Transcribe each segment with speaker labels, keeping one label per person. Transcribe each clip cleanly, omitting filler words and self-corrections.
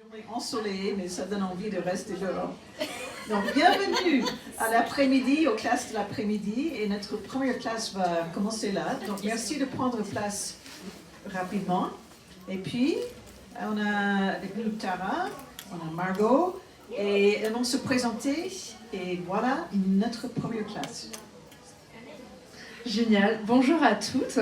Speaker 1: Journée ensoleillée, mais ça donne envie de rester dehors. Donc, bienvenue à l'après-midi, aux classes de l'après-midi. Et notre première classe va commencer là. Donc, merci de prendre place rapidement. Et puis, on a avec nous Tara, on a Margot, et elles vont se présenter. Et voilà notre première classe.
Speaker 2: Génial. Bonjour à toutes.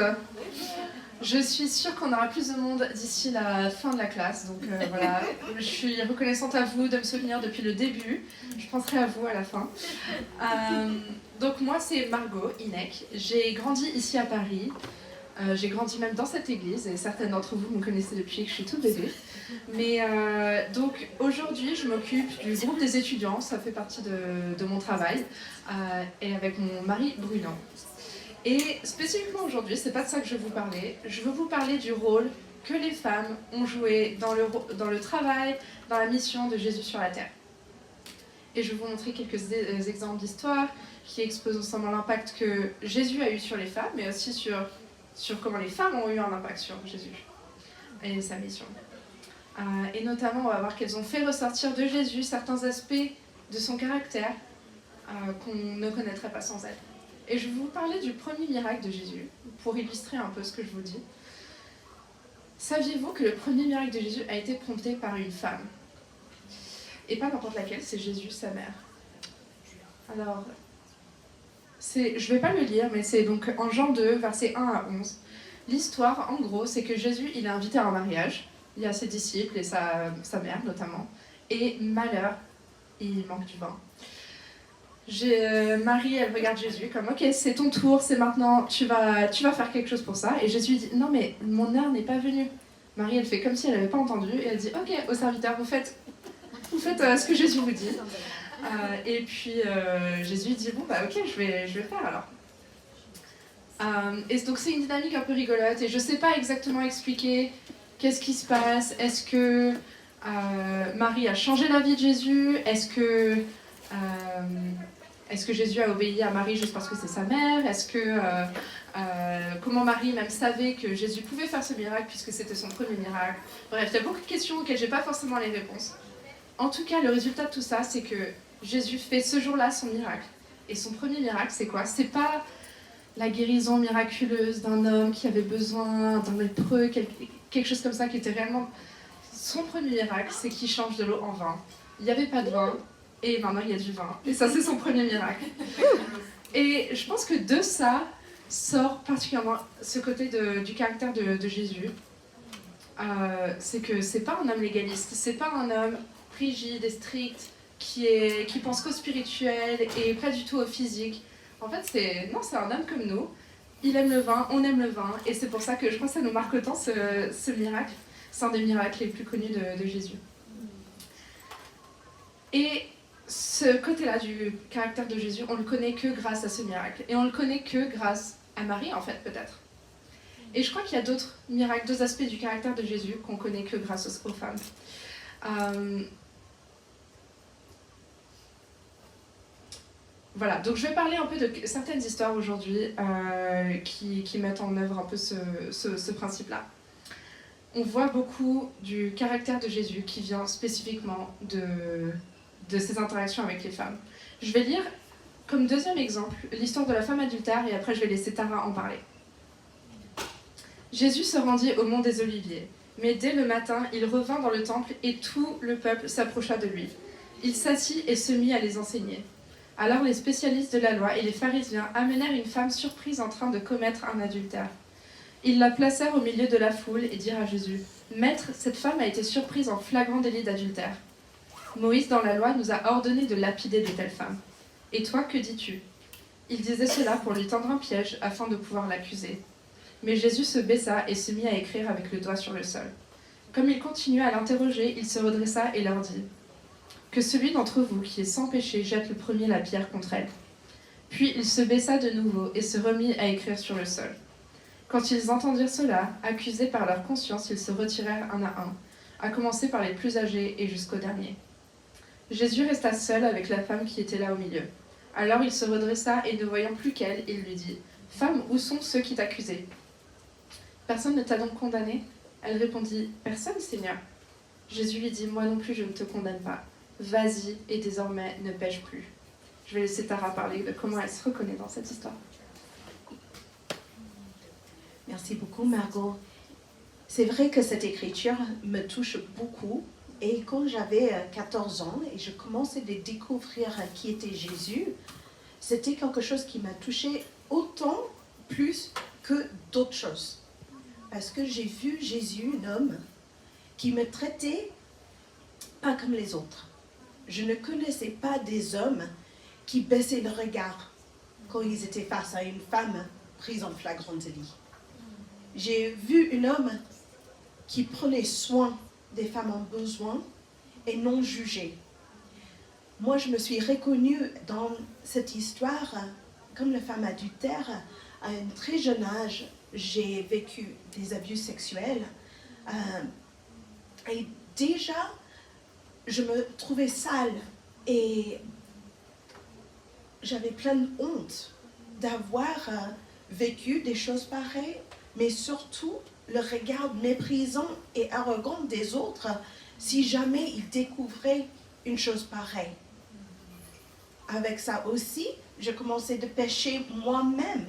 Speaker 2: Je suis sûre qu'on aura plus de monde d'ici la fin de la classe. Donc voilà, je suis reconnaissante à vous de me soutenir depuis le début. Je penserai à vous à la fin. Donc moi, c'est Margot Inek. J'ai grandi ici à Paris. J'ai grandi même dans cette église et certaines d'entre vous me connaissez depuis que je suis toute bébé. Mais donc aujourd'hui, je m'occupe du groupe des étudiants. Ça fait partie de mon travail. Et avec mon mari Bruno. Et spécifiquement aujourd'hui, c'est pas de ça que je veux vous parler. Je veux vous parler du rôle que les femmes ont joué dans le travail, dans la mission de Jésus sur la terre. Et je vais vous montrer quelques exemples d'histoires qui exposent non seulement l'impact que Jésus a eu sur les femmes, mais aussi sur comment les femmes ont eu un impact sur Jésus et sa mission. Et notamment, on va voir qu'elles ont fait ressortir de Jésus certains aspects de son caractère qu'on ne connaîtrait pas sans elle. Et je vais vous parler du premier miracle de Jésus, pour illustrer un peu ce que je vous dis. Saviez-vous que le premier miracle de Jésus a été prompté par une femme? Et pas n'importe laquelle, c'est Jésus, sa mère. Alors, je ne vais pas le lire, mais c'est donc en Jean 2, versets 1 à 11. L'histoire, en gros, c'est que Jésus, il est invité à un mariage. Il y a ses disciples et sa mère, notamment. Et malheur, il manque du vin. Marie, elle regarde Jésus comme « Ok, c'est ton tour, c'est maintenant, tu vas faire quelque chose pour ça. » Et Jésus dit « Non, mais mon heure n'est pas venue. » Marie, elle fait comme si elle n'avait pas entendu et elle dit « Ok, au serviteur, vous faites ce que Jésus vous dit. » Et puis Jésus dit « Bon, bah ok, je vais faire alors. » Et donc c'est une dynamique un peu rigolote et je ne sais pas exactement expliquer qu'est-ce qui se passe. Est-ce que Marie a changé la vie de Jésus? Est-ce que Jésus a obéi à Marie juste parce que c'est sa mère? Comment Marie même savait que Jésus pouvait faire ce miracle puisque c'était son premier miracle? Bref, il y a beaucoup de questions auxquelles je n'ai pas forcément les réponses. En tout cas, le résultat de tout ça, c'est que Jésus fait ce jour-là son miracle. Et son premier miracle, c'est quoi? C'est pas la guérison miraculeuse d'un homme qui avait besoin d'un lépreux, quelque chose comme ça qui était réellement... Son premier miracle, c'est qu'il change de l'eau en vin. Il n'y avait pas de vin. Et maintenant, il y a du vin. Et ça, c'est son premier miracle. Et je pense que de ça sort particulièrement ce côté du caractère de Jésus. C'est que c'est pas un homme légaliste, c'est pas un homme rigide et strict qui pense qu'au spirituel et pas du tout au physique. En fait, c'est un homme comme nous. Il aime le vin, on aime le vin. Et c'est pour ça que je pense que ça nous marque autant ce miracle. C'est un des miracles les plus connus de Jésus. Et ce côté-là du caractère de Jésus, on le connaît que grâce à ce miracle. Et on le connaît que grâce à Marie, en fait, peut-être. Et je crois qu'il y a d'autres miracles, d'autres aspects du caractère de Jésus qu'on connaît que grâce aux femmes. Voilà, donc je vais parler un peu de certaines histoires aujourd'hui qui mettent en œuvre un peu ce principe-là. On voit beaucoup du caractère de Jésus qui vient spécifiquement de ses interactions avec les femmes. Je vais lire comme deuxième exemple l'histoire de la femme adultère et après je vais laisser Tara en parler. Jésus se rendit au mont des Oliviers, mais dès le matin, il revint dans le temple et tout le peuple s'approcha de lui. Il s'assit et se mit à les enseigner. Alors les spécialistes de la loi et les pharisiens amenèrent une femme surprise en train de commettre un adultère. Ils la placèrent au milieu de la foule et dirent à Jésus « Maître, cette femme a été surprise en flagrant délit d'adultère. Moïse, dans la loi, nous a ordonné de lapider de telles femmes. Et toi, que dis-tu » Il disait cela pour lui tendre un piège afin de pouvoir l'accuser. Mais Jésus se baissa et se mit à écrire avec le doigt sur le sol. Comme il continuait à l'interroger, il se redressa et leur dit « Que celui d'entre vous qui est sans péché jette le premier la pierre contre elle. » Puis il se baissa de nouveau et se remit à écrire sur le sol. Quand ils entendirent cela, accusés par leur conscience, ils se retirèrent un à un, à commencer par les plus âgés et jusqu'au dernier. Jésus resta seul avec la femme qui était là au milieu. Alors il se redressa et ne voyant plus qu'elle, il lui dit « Femme, où sont ceux qui t'accusaient ? Personne ne t'a donc condamné ?» Elle répondit « Personne, Seigneur. » Jésus lui dit, moi non plus je ne te condamne pas. Vas-y et désormais ne pêche plus. Je vais laisser Tara parler de comment elle se reconnaît dans cette histoire.
Speaker 3: Merci beaucoup, Margot. C'est vrai que cette écriture me touche beaucoup. Et quand j'avais 14 ans et je commençais à découvrir qui était Jésus, c'était quelque chose qui m'a touchée autant plus que d'autres choses. Parce que j'ai vu Jésus, un homme, qui me traitait pas comme les autres. Je ne connaissais pas des hommes qui baissaient le regard quand ils étaient face à une femme prise en flagrant délit. J'ai vu un homme qui prenait soin des femmes en besoin et non jugé. Moi, je me suis reconnue dans cette histoire comme la femme adultère. À un très jeune âge, j'ai vécu des abus sexuels. Et déjà, je me trouvais sale et j'avais plein de honte d'avoir vécu des choses pareilles, mais surtout le regard méprisant et arrogant des autres si jamais ils découvraient une chose pareille. Avec ça aussi, je commençais de pécher moi-même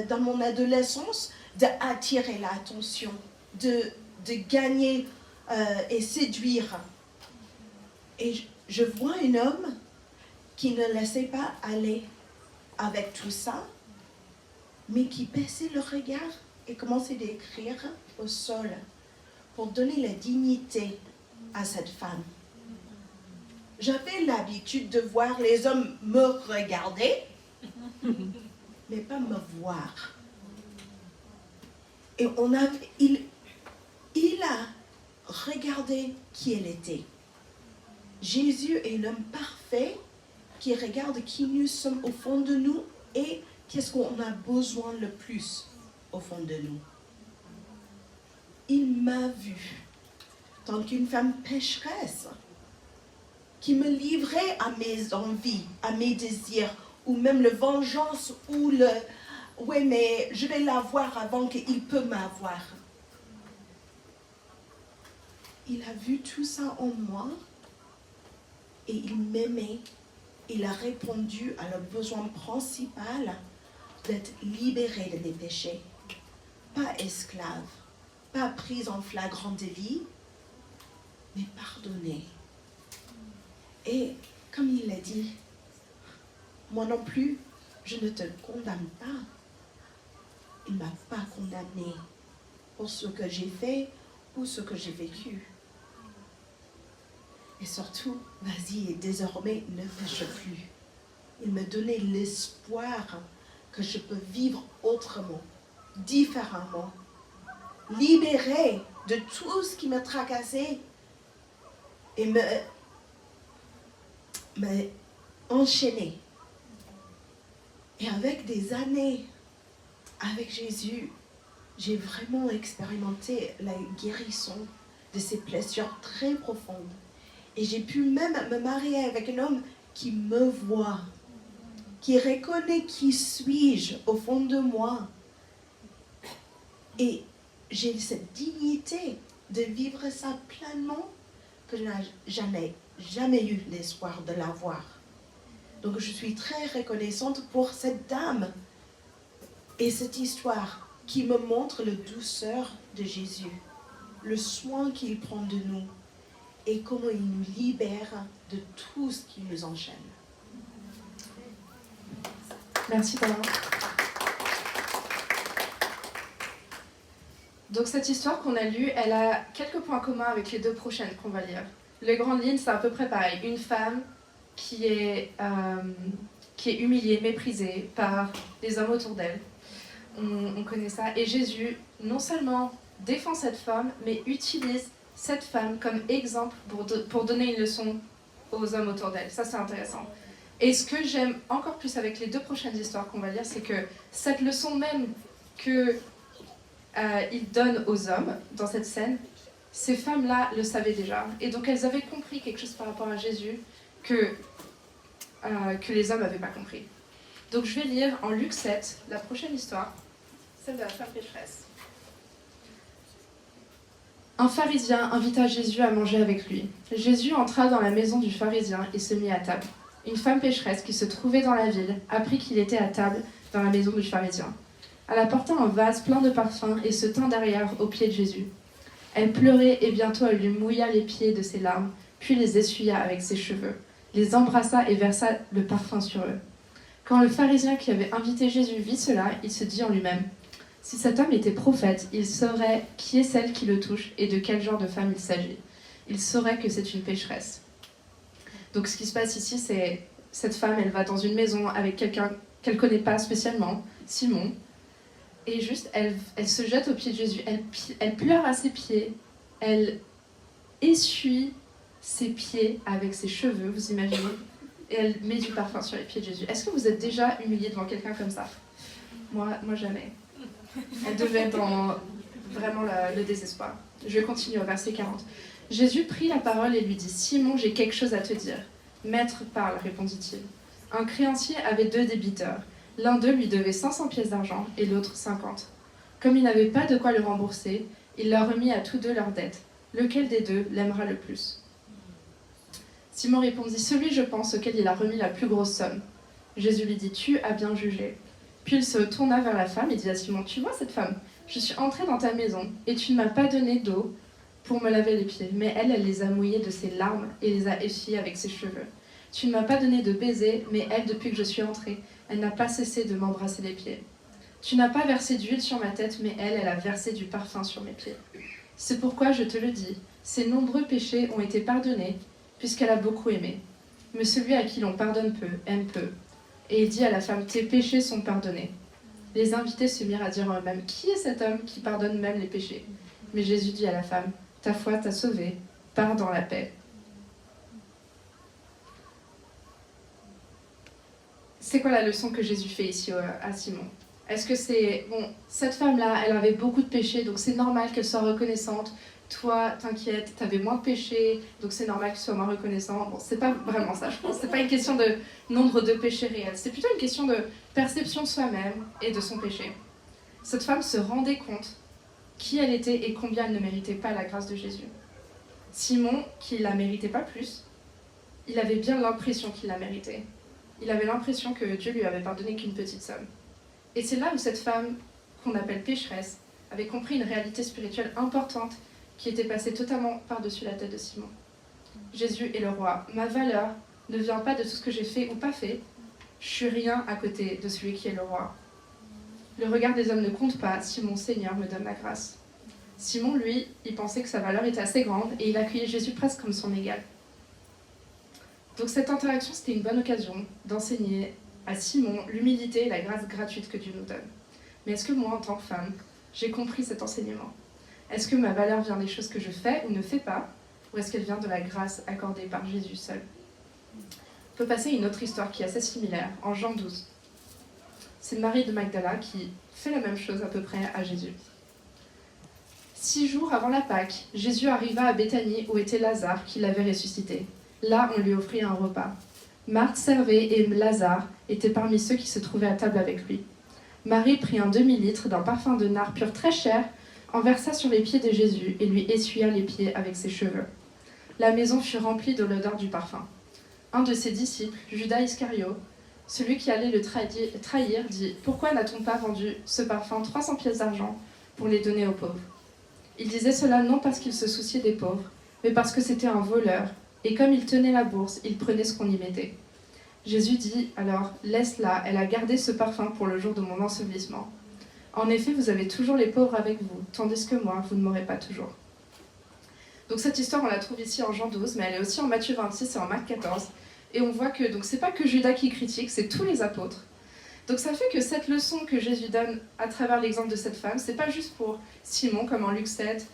Speaker 3: dans mon adolescence, d'attirer l'attention, de gagner et séduire. Et je vois un homme qui ne laissait pas aller avec tout ça, mais qui baissait le regard et commençait à écrire au sol pour donner la dignité à cette femme. J'avais l'habitude de voir les hommes me regarder, mais pas me voir. Et il a regardé qui elle était. Jésus est l'homme parfait qui regarde qui nous sommes au fond de nous et qu'est-ce qu'on a besoin le plus au fond de nous. Il m'a vue, tant qu'une femme pécheresse, qui me livrait à mes envies, à mes désirs, ou même la vengeance, ou le « ouais, mais je vais l'avoir avant qu'il peut m'avoir ». Il a vu tout ça en moi et il m'aimait. Il a répondu à le besoin principal d'être libéré de mes péchés. Pas esclave, pas prise en flagrant délit, mais pardonné. Et comme il l'a dit, moi non plus, je ne te condamne pas. Il ne m'a pas condamné pour ce que j'ai fait ou ce que j'ai vécu. Et surtout, vas-y, et désormais, ne pêche plus. Il me donnait l'espoir que je peux vivre autrement, différemment, libérée de tout ce qui me tracassait et me enchaînée. Et avec des années, avec Jésus, j'ai vraiment expérimenté la guérison de ces blessures très profondes. Et j'ai pu même me marier avec un homme qui me voit, qui reconnaît qui suis-je au fond de moi. Et j'ai cette dignité de vivre ça pleinement que je n'ai jamais eu l'espoir de l'avoir. Donc je suis très reconnaissante pour cette dame et cette histoire qui me montre la douceur de Jésus, le soin qu'il prend de nous et comment il nous libère de tout ce qui nous enchaîne.
Speaker 2: Merci Tara. Donc cette histoire qu'on a lue, elle a quelques points communs avec les deux prochaines qu'on va lire. Les grandes lignes, c'est à peu près pareil. Une femme qui est humiliée, méprisée par les hommes autour d'elle. On connaît ça. Et Jésus, non seulement défend cette femme, mais utilise cette femme comme exemple pour donner une leçon aux hommes autour d'elle. Ça, c'est intéressant. Et ce que j'aime encore plus avec les deux prochaines histoires qu'on va lire, c'est que cette leçon même qu'il donne aux hommes dans cette scène, ces femmes-là le savaient déjà. Et donc elles avaient compris quelque chose par rapport à Jésus que les hommes n'avaient pas compris. Donc je vais lire en Luc 7, la prochaine histoire, celle de la femme pécheresse. Un pharisien invita Jésus à manger avec lui. Jésus entra dans la maison du pharisien et se mit à table. Une femme pécheresse qui se trouvait dans la ville apprit qu'il était à table dans la maison du pharisien. Elle apporta un vase plein de parfums et se tint derrière aux pieds de Jésus. Elle pleurait et bientôt elle lui mouilla les pieds de ses larmes, puis les essuya avec ses cheveux, les embrassa et versa le parfum sur eux. Quand le pharisien qui avait invité Jésus vit cela, il se dit en lui-même: si cet homme était prophète, il saurait qui est celle qui le touche et de quel genre de femme il s'agit. Il saurait que c'est une pécheresse. Donc ce qui se passe ici, c'est cette femme, elle va dans une maison avec quelqu'un qu'elle ne connaît pas spécialement, Simon, et juste elle se jette aux pieds de Jésus, elle pleure à ses pieds, elle essuie ses pieds avec ses cheveux, vous imaginez, et elle met du parfum sur les pieds de Jésus. Est-ce que vous êtes déjà humilié devant quelqu'un comme ça? Moi jamais. Elle devait être dans vraiment le désespoir. Je vais continuer au verset 40. Jésus prit la parole et lui dit: Simon, j'ai quelque chose à te dire. Maître, parle, répondit-il. Un créancier avait 2 débiteurs. L'un d'eux lui devait 500 pièces d'argent et l'autre 50. Comme il n'avait pas de quoi le rembourser, il leur remit à tous 2 leurs dettes. Lequel des 2 l'aimera le plus? Simon répondit: celui, je pense, auquel il a remis la plus grosse somme. Jésus lui dit: tu as bien jugé. Puis il se tourna vers la femme et dit à Simon: tu vois cette femme? Je suis entré dans ta maison et tu ne m'as pas donné d'eau pour me laver les pieds, mais elle les a mouillés de ses larmes et les a essuyés avec ses cheveux. Tu ne m'as pas donné de baiser, mais elle, depuis que je suis entrée, elle n'a pas cessé de m'embrasser les pieds. Tu n'as pas versé d'huile sur ma tête, mais elle a versé du parfum sur mes pieds. C'est pourquoi je te le dis, ses nombreux péchés ont été pardonnés, puisqu'elle a beaucoup aimé. Mais celui à qui l'on pardonne peu, aime peu. Et il dit à la femme: tes péchés sont pardonnés. Les invités se mirent à dire en eux-mêmes: qui est cet homme qui pardonne même les péchés? Mais Jésus dit à la femme: ta foi t'a sauvée, pars dans la paix. C'est quoi la leçon que Jésus fait ici à Simon? Est-ce que c'est... Bon, cette femme-là, elle avait beaucoup de péchés, donc c'est normal qu'elle soit reconnaissante. Toi, t'inquiète, t'avais moins de péchés, donc c'est normal que tu sois moins reconnaissant. Bon, c'est pas vraiment ça, je pense. C'est pas une question de nombre de péchés réels. C'est plutôt une question de perception de soi-même et de son péché. Cette femme se rendait compte qui elle était et combien elle ne méritait pas la grâce de Jésus. Simon, qui la méritait pas plus, il avait bien l'impression qu'il la méritait. Il avait l'impression que Dieu lui avait pardonné qu'une petite somme. Et c'est là où cette femme, qu'on appelle pécheresse, avait compris une réalité spirituelle importante qui était passée totalement par-dessus la tête de Simon. Jésus est le roi. Ma valeur ne vient pas de tout ce que j'ai fait ou pas fait. Je suis rien à côté de celui qui est le roi. Le regard des hommes ne compte pas si mon Seigneur me donne la grâce. Simon, lui, il pensait que sa valeur était assez grande et il accueillait Jésus presque comme son égal. Donc cette interaction, c'était une bonne occasion d'enseigner à Simon l'humilité et la grâce gratuite que Dieu nous donne. Mais est-ce que moi, en tant que femme, j'ai compris cet enseignement? Est-ce que ma valeur vient des choses que je fais ou ne fais pas, ou est-ce qu'elle vient de la grâce accordée par Jésus seul? On peut passer à une autre histoire qui est assez similaire, en Jean 12. C'est Marie de Magdala qui fait la même chose à peu près à Jésus. 6 jours avant la Pâque, Jésus arriva à Béthanie où était Lazare qui l'avait ressuscité. Là, on lui offrit un repas. Marthe servait et Lazare était parmi ceux qui se trouvaient à table avec lui. Marie prit un demi-litre d'un parfum de nard pur très cher, en versa sur les pieds de Jésus et lui essuya les pieds avec ses cheveux. La maison fut remplie de l'odeur du parfum. Un de ses disciples, Judas Iscario, celui qui allait le trahir, dit: « Pourquoi n'a-t-on pas vendu ce parfum 300 pièces d'argent pour les donner aux pauvres ?» Il disait cela non parce qu'il se souciait des pauvres, mais parce que c'était un voleur, et comme il tenait la bourse, il prenait ce qu'on y mettait. Jésus dit alors: « Laisse-la, elle a gardé ce parfum pour le jour de mon ensevelissement. En effet, vous avez toujours les pauvres avec vous, tandis que moi, vous ne m'aurez pas toujours. » Donc cette histoire, on la trouve ici en Jean 12, mais elle est aussi en Matthieu 26 et en Marc 14. Et on voit que donc c'est pas que Judas qui critique, c'est tous les apôtres. Donc ça fait que cette leçon que Jésus donne à travers l'exemple de cette femme, c'est pas juste pour Simon, comme en Luc 7,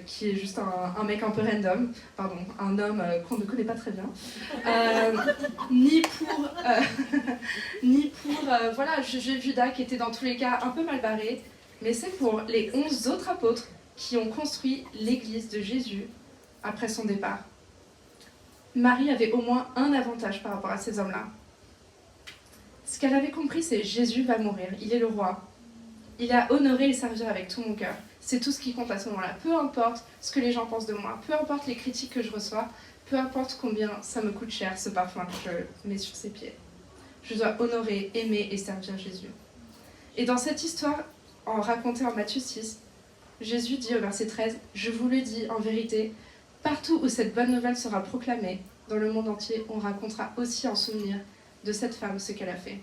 Speaker 2: qui est juste un mec un peu random, pardon, un homme qu'on ne connaît pas très bien, ni pour voilà, Judas qui était dans tous les cas un peu mal barré, mais c'est pour les 11 autres apôtres qui ont construit l'église de Jésus après son départ. Marie avait au moins un avantage par rapport à ces hommes-là. Ce qu'elle avait compris, c'est Jésus va mourir, il est le roi. Il a honoré et servir avec tout mon cœur. C'est tout ce qui compte à ce moment-là. Peu importe ce que les gens pensent de moi, peu importe les critiques que je reçois, peu importe combien ça me coûte cher ce parfum que je mets sur ses pieds. Je dois honorer, aimer et servir Jésus. Et dans cette histoire, racontée en Matthieu 6, Jésus dit au verset 13, « Je vous le dis en vérité, partout où cette bonne nouvelle sera proclamée, dans le monde entier, on racontera aussi en souvenir de cette femme ce qu'elle a fait. »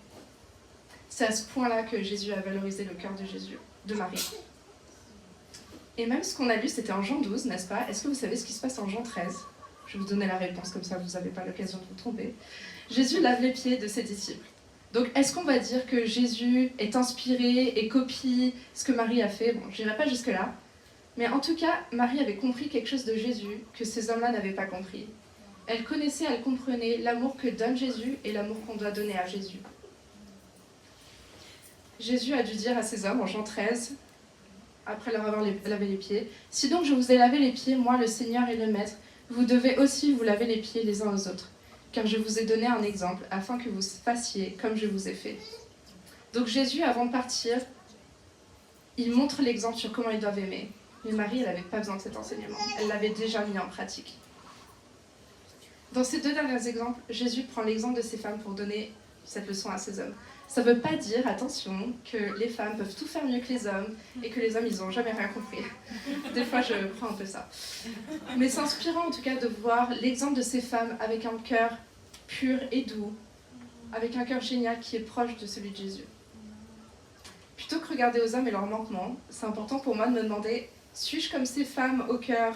Speaker 2: C'est à ce point-là que Jésus a valorisé le cœur de Marie. Et même ce qu'on a lu, c'était en Jean 12, n'est-ce pas? Est-ce que vous savez ce qui se passe en Jean 13? Je vais vous donner la réponse, comme ça vous n'avez pas l'occasion de vous tromper. Jésus lave les pieds de ses disciples. Donc, est-ce qu'on va dire que Jésus est inspiré et copie ce que Marie a fait? Bon, je n'irai pas jusque-là. Mais en tout cas, Marie avait compris quelque chose de Jésus que ces hommes-là n'avaient pas compris. Elle connaissait, elle comprenait l'amour que donne Jésus et l'amour qu'on doit donner à Jésus. Jésus a dû dire à ces hommes, en Jean 13, après leur avoir lavé les pieds, « Si donc je vous ai lavé les pieds, moi, le Seigneur et le Maître, vous devez aussi vous laver les pieds les uns aux autres. Car je vous ai donné un exemple, afin que vous fassiez comme je vous ai fait. » Donc Jésus, avant de partir, il montre l'exemple sur comment ils doivent aimer. Mais Marie, elle n'avait pas besoin de cet enseignement. Elle l'avait déjà mis en pratique. Dans ces deux derniers exemples, Jésus prend l'exemple de ces femmes pour donner cette leçon à ces hommes. Ça ne veut pas dire, attention, que les femmes peuvent tout faire mieux que les hommes et que les hommes, ils n'ont jamais rien compris. Des fois, je crois un peu ça. Mais c'est inspirant, en tout cas, de voir l'exemple de ces femmes avec un cœur pur et doux, avec un cœur génial qui est proche de celui de Jésus. Plutôt que regarder aux hommes et leurs manquements, c'est important pour moi de me demander, suis-je comme ces femmes au cœur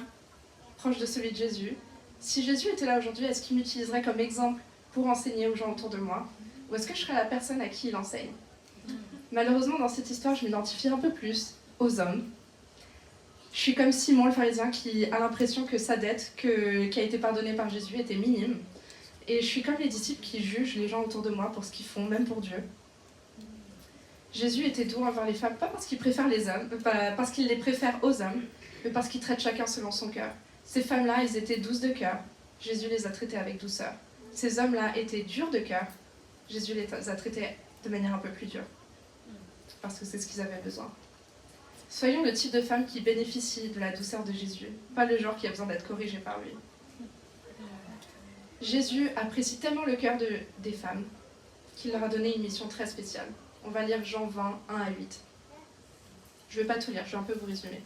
Speaker 2: proche de celui de Jésus? Si Jésus était là aujourd'hui, est-ce qu'il m'utiliserait comme exemple pour enseigner aux gens autour de moi? Ou est-ce que je serais la personne à qui il enseigne? Malheureusement, dans cette histoire, je m'identifie un peu plus aux hommes. Je suis comme Simon le pharisien qui a l'impression que sa dette qui a été pardonnée par Jésus était minime. Et je suis comme les disciples qui jugent les gens autour de moi pour ce qu'ils font, même pour Dieu. Jésus était doux envers les femmes, pas parce qu'il préfère les hommes, pas parce qu'il les préfère aux hommes, mais parce qu'il traite chacun selon son cœur. Ces femmes-là, elles étaient douces de cœur. Jésus les a traitées avec douceur. Ces hommes-là étaient durs de cœur. Jésus les a traités de manière un peu plus dure. Parce que c'est ce qu'ils avaient besoin. Soyons le type de femmes qui bénéficient de la douceur de Jésus, pas le genre qui a besoin d'être corrigé par lui. Jésus apprécie tellement le cœur des femmes qu'il leur a donné une mission très spéciale. On va lire Jean 20, 1 à 8. Je ne vais pas tout lire, je vais un peu vous résumer.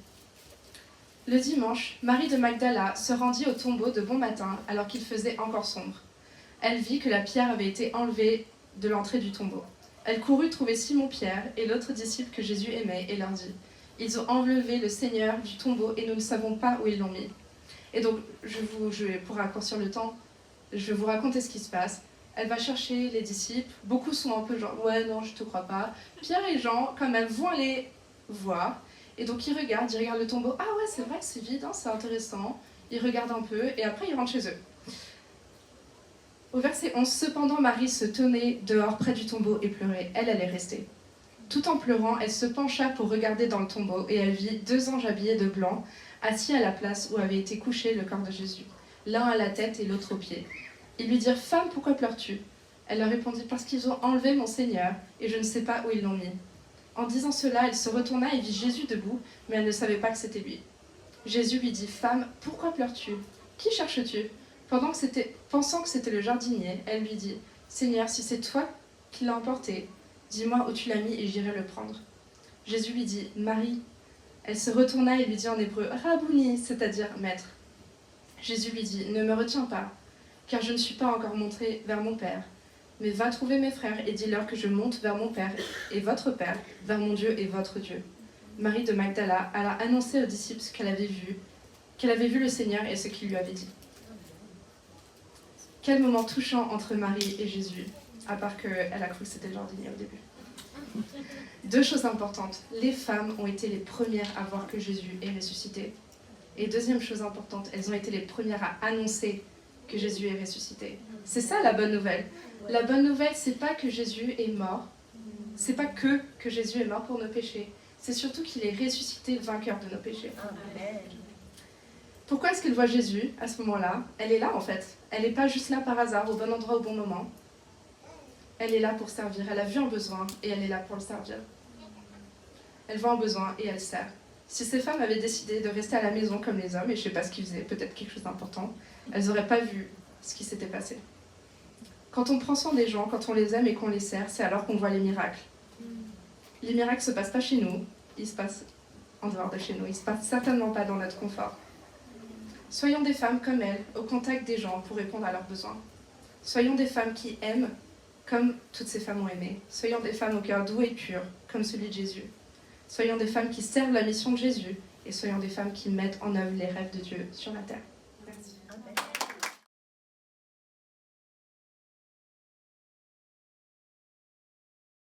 Speaker 2: Le dimanche, Marie de Magdala se rendit au tombeau de bon matin alors qu'il faisait encore sombre. Elle vit que la pierre avait été enlevée de l'entrée du tombeau. Elle courut trouver Simon-Pierre et l'autre disciple que Jésus aimait et leur dit « Ils ont enlevé le Seigneur du tombeau et nous ne savons pas où ils l'ont mis. » Et donc, pour raccourcir le temps, je vais vous raconter ce qui se passe. Elle va chercher les disciples. Beaucoup sont un peu genre « Ouais, non, je te crois pas. » Pierre et Jean, quand même, vont aller voir. Et donc, ils regardent le tombeau. « Ah ouais, c'est vrai que c'est vide, hein, c'est intéressant. » Ils regardent un peu et après, ils rentrent chez eux. Au verset 11, « Cependant, Marie se tenait dehors près du tombeau et pleurait. Elle est restée. Tout en pleurant, elle se pencha pour regarder dans le tombeau et elle vit 2 anges habillés de blanc, assis à la place où avait été couché le corps de Jésus, l'un à la tête et l'autre aux pieds. Ils lui dirent « Femme, pourquoi pleures-tu » Elle leur répondit « Parce qu'ils ont enlevé mon Seigneur et je ne sais pas où ils l'ont mis. » En disant cela, elle se retourna et vit Jésus debout, mais elle ne savait pas que c'était lui. Jésus lui dit « Femme, pourquoi pleures-tu? Qui cherches-tu » Pensant que c'était le jardinier, elle lui dit « Seigneur, si c'est toi qui l'as emporté, dis-moi où tu l'as mis et j'irai le prendre. » Jésus lui dit « Marie. » Elle se retourna et lui dit en hébreu « Rabouni », c'est-à-dire « Maître. » Jésus lui dit « Ne me retiens pas, car je ne suis pas encore monté vers mon Père. Mais va trouver mes frères et dis-leur que je monte vers mon Père et votre Père, vers mon Dieu et votre Dieu. » Marie de Magdala alla annoncer aux disciples qu'elle avait vu le Seigneur et ce qu'il lui avait dit. Quel moment touchant entre Marie et Jésus, à part qu'elle a cru que c'était le jardinier au début. 2 choses importantes. Les femmes ont été les premières à voir que Jésus est ressuscité. Et deuxième chose importante, elles ont été les premières à annoncer que Jésus est ressuscité. C'est ça la bonne nouvelle. La bonne nouvelle, c'est pas que Jésus est mort. C'est pas que Jésus est mort pour nos péchés. C'est surtout qu'il est ressuscité, vainqueur de nos péchés. Amen. Pourquoi est-ce qu'elle voit Jésus à ce moment-là? Elle est là en fait. Elle n'est pas juste là par hasard, au bon endroit, au bon moment. Elle est là pour servir. Elle a vu un besoin et elle est là pour le servir. Elle voit un besoin et elle sert. Si ces femmes avaient décidé de rester à la maison comme les hommes, et je ne sais pas ce qu'ils faisaient, peut-être quelque chose d'important, elles n'auraient pas vu ce qui s'était passé. Quand on prend soin des gens, quand on les aime et qu'on les sert, c'est alors qu'on voit les miracles. Les miracles ne se passent pas chez nous, ils se passent en dehors de chez nous, ils ne se passent certainement pas dans notre confort. Soyons des femmes comme elles, au contact des gens pour répondre à leurs besoins. Soyons des femmes qui aiment comme toutes ces femmes ont aimé. Soyons des femmes au cœur doux et pur, comme celui de Jésus. Soyons des femmes qui servent la mission de Jésus et soyons des femmes qui mettent en œuvre les rêves de Dieu sur la terre.